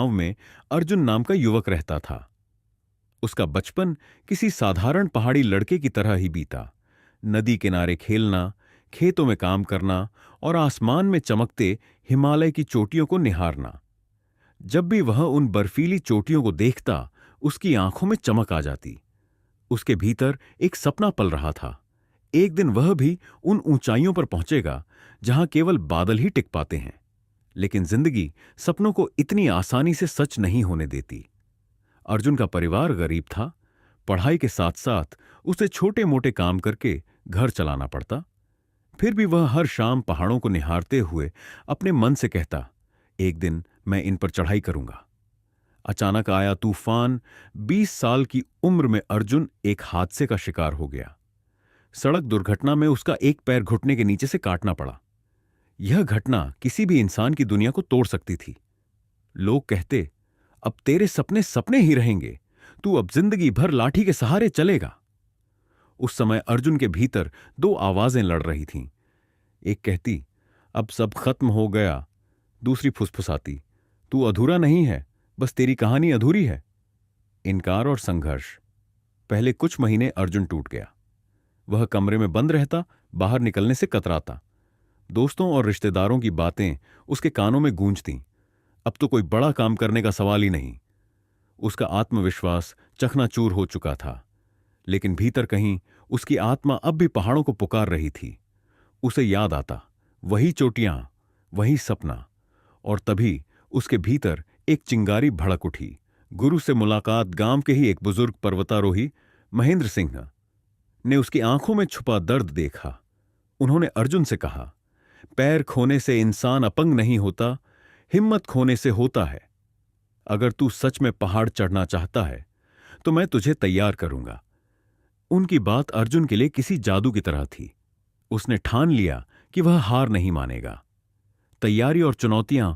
गांव में अर्जुन नाम का युवक रहता था। उसका बचपन किसी साधारण पहाड़ी लड़के की तरह ही बीता। नदी किनारे खेलना, खेतों में काम करना और आसमान में चमकते हिमालय की चोटियों को निहारना। जब भी वह उन बर्फीली चोटियों को देखता, उसकी आंखों में चमक आ जाती। उसके भीतर एक सपना पल रहा था। एक दिन वह भी उन ऊंचाइयों पर पहुंचेगा जहां केवल बादल ही टिक पाते हैं। लेकिन जिंदगी सपनों को इतनी आसानी से सच नहीं होने देती। अर्जुन का परिवार गरीब था। पढ़ाई के साथ साथ उसे छोटे मोटे काम करके घर चलाना पड़ता। फिर भी वह हर शाम पहाड़ों को निहारते हुए अपने मन से कहता, एक दिन मैं इन पर चढ़ाई करूंगा। अचानक आया तूफान। 20 साल की उम्र में अर्जुन एक हादसे का शिकार हो गया। सड़क दुर्घटना में उसका एक पैर घुटने के नीचे से काटना पड़ा। यह घटना किसी भी इंसान की दुनिया को तोड़ सकती थी। लोग कहते, अब तेरे सपने सपने ही रहेंगे, तू अब जिंदगी भर लाठी के सहारे चलेगा। उस समय अर्जुन के भीतर दो आवाजें लड़ रही थीं। एक कहती, अब सब खत्म हो गया। दूसरी फुसफुसाती, तू अधूरा नहीं है, बस तेरी कहानी अधूरी है। इनकार और संघर्ष। पहले कुछ महीने अर्जुन टूट गया। वह कमरे में बंद रहता, बाहर निकलने से कतराता। दोस्तों और रिश्तेदारों की बातें उसके कानों में गूंजतीं। अब तो कोई बड़ा काम करने का सवाल ही नहीं। उसका आत्मविश्वास चकनाचूर हो चुका था। लेकिन भीतर कहीं उसकी आत्मा अब भी पहाड़ों को पुकार रही थी। उसे याद आता, वही चोटियां, वही सपना। और तभी उसके भीतर एक चिंगारी भड़क उठी। गुरु से मुलाकात। गांव के ही एक बुजुर्ग पर्वतारोही महेंद्र सिंह ने उसकी आंखों में छुपा दर्द देखा। उन्होंने अर्जुन से कहा, पैर खोने से इंसान अपंग नहीं होता, हिम्मत खोने से होता है। अगर तू सच में पहाड़ चढ़ना चाहता है तो मैं तुझे तैयार करूंगा। उनकी बात अर्जुन के लिए किसी जादू की तरह थी। उसने ठान लिया कि वह हार नहीं मानेगा। तैयारी और चुनौतियां